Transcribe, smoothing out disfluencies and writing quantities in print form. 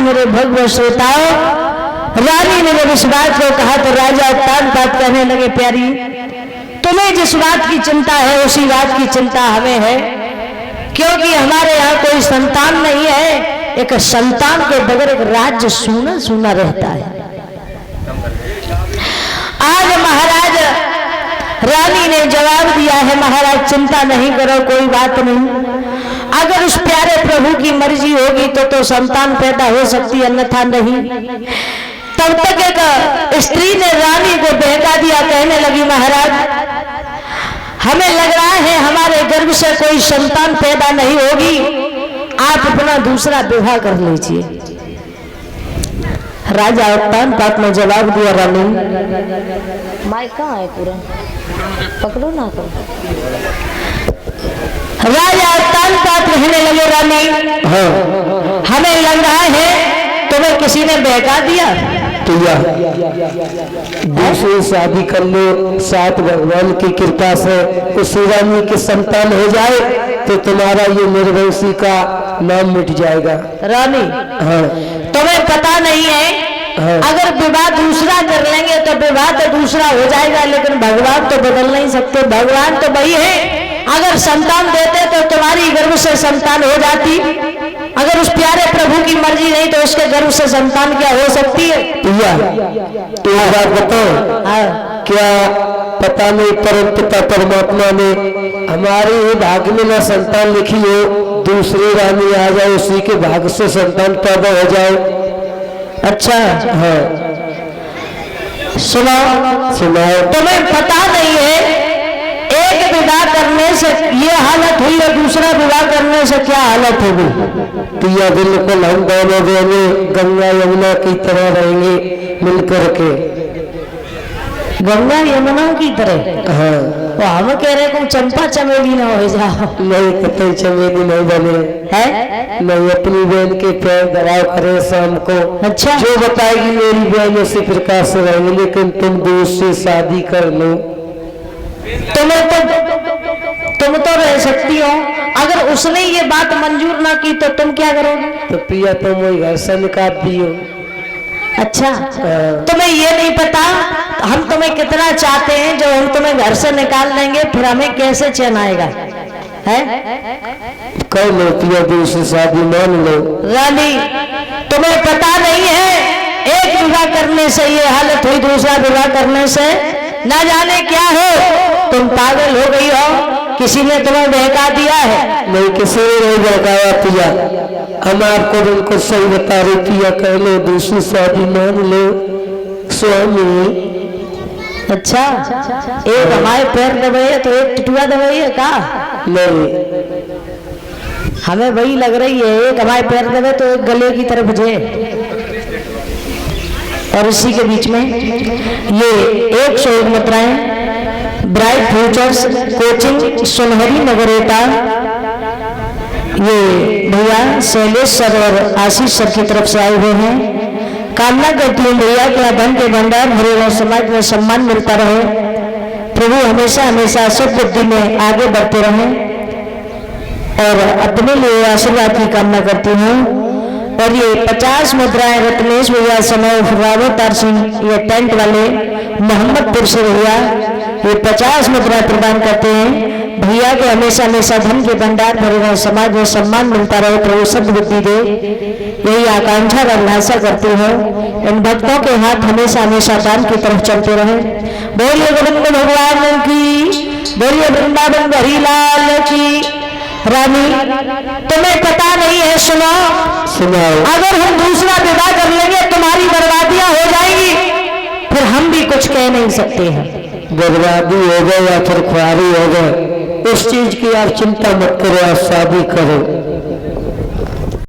मेरे भगवत श्रोताओं, रानी ने जब इस बात को कहा तो राजा उत्तानपाद कहने लगे, प्यारी तुम्हें जिस बात की चिंता है उसी बात की चिंता हमें है, क्योंकि हमारे यहाँ कोई संतान नहीं है। एक संतान के बगैर एक राज्य सूना सूना रहता है। आज महाराज रानी ने जवाब दिया है, महाराज चिंता नहीं करो, कोई बात नहीं। अगर उस प्यारे प्रभु की मर्जी होगी तो संतान पैदा हो सकती, अन्यथा नहीं। तब तक एक स्त्री ने रानी को बहका दिया, कहने लगी, महाराज हमें लग रहा है हमारे गर्भ से कोई संतान पैदा नहीं होगी, आप अपना दूसरा विवाह कर लीजिए। राजा उत्तानपाद ने जवाब दिया, रानी माइक कहाँ है, पूरा पकड़ो ना तो। राजा उत्तानपाद कहने लगे, रानी हमें लग रहा है तुम्हें किसी ने बहका दिया, दूसरी शादी कर लो, साथ भगवान की कृपा से उस रानी की संतान हो जाए तो तुम्हारा ये निर्वंशी का नाम मिट जाएगा। रानी तुम्हें पता नहीं है, अगर विवाह दूसरा कर लेंगे तो विवाह तो दूसरा हो जाएगा, लेकिन भगवान तो बदल नहीं सकते। भगवान तो वही है, अगर संतान देते तो तुम्हारी गर्भ से संतान हो जाती, अगर उस प्यारे प्रभु की मर्जी नहीं तो उसके गर्भ से संतान क्या हो सकती है। तो बात बताओ, क्या पता नहीं परम पिता परमात्मा ने हमारे ही भाग्य में न संतान लिखी हो, दूसरी रानी आ जाए उसी के भाग्य से संतान पैदा हो जाए। अच्छा हाँ सुनाओ। तुम्हें पता नहीं है एक विवाह करने से ये हालत हुई और दूसरा विवाह करने से क्या हालत होगी। तो यह बिल्कुल हम दोनों गंगा यमुना की तरह रहेंगे मिलकर के। गंगा यमुना की तरह? हाँ। तो हम कह रहे को चंपा चमेली ना हो जाओ। नहीं, कतई चमेली नहीं बने है, नहीं अपनी बहन के पैर दबाव करे शाम को। अच्छा, जो बताएगी मेरी बहन उसी प्रकार से रहेंगे, लेकिन तुम दूसरी शादी कर लो। तुम तो रह सकती हो, अगर उसने ये बात मंजूर ना की तो तुम क्या करोगे? तो पिया तुम वही घर से निकाल दियो। अच्छा, तुम्हें ये नहीं पता हम तुम्हें कितना चाहते हैं, जो हम तुम्हें घर से निकाल देंगे फिर हमें कैसे चैन आएगा। है कर लो पिया, दूसरी शादी मान लो। रानी तुम्हें पता नहीं है, एक विवाह करने से ये हालत हुई, दूसरा विवाह करने से ना जाने क्या हो। तुम पागल हो गई हो, किसी ने तुम्हें बहका दिया है। नहीं, किसी ने नहीं बहकाया पिया, हम आपको बिल्कुल सही बता रहे। पिया कह लो दूसरी शादी मान लो स्वामी। अच्छा, एक हमारे पैर दबाइए तो एक टिटुआ दबाइए का? नहीं, हमें वही लग रही है, एक हमारे पैर दबे तो एक गले की तरफ जे, और इसी के बीच में ये 101 मुद्राएं ब्राइट फ्यूचर्स कोचिंग सुनहरी नगरेटा, ये भैया शैलेश सर और आशीष सर की तरफ से आए हुए हैं। कामना करती हूँ भैया कि धन के भंडार भरे समाज में सम्मान मिलता रहे, प्रभु हमेशा हमेशा सब बुद्धि में आगे बढ़ते रहें, और अपने लिए आशीर्वाद की कामना करती हूँ। और ये 50 मुद्राएं रत्नेश भैया समय रावतार सिंह, ये टेंट वाले मोहम्मदपुर से भैया ये 50 मुद्रा प्रदान करते हैं। भैया को हमेशा हमेशा धन के भंडार भरे रहे, समाज में सम्मान मिलता रहे, प्रभु सद्बुद्धि दे, यही आकांक्षा और अभिलाषा करती है। इन भक्तों के हाथ हमेशा हमेशा दान की तरफ चलते रहे। बोलिए गोविंद भगवान की, बोलिए वृंदावन हरि लाल की। रानी तुम्हें पता नहीं है, सुनाओ। अगर हम दूसरा विवाह कर लेंगे तुम्हारी बर्बादियां हो जाएंगी, फिर हम भी कुछ कह नहीं सकते हैं। बर्बादी हो गए या फिर खुआरी हो गए, उस चीज की आप चिंता मत करो, आप शादी करो।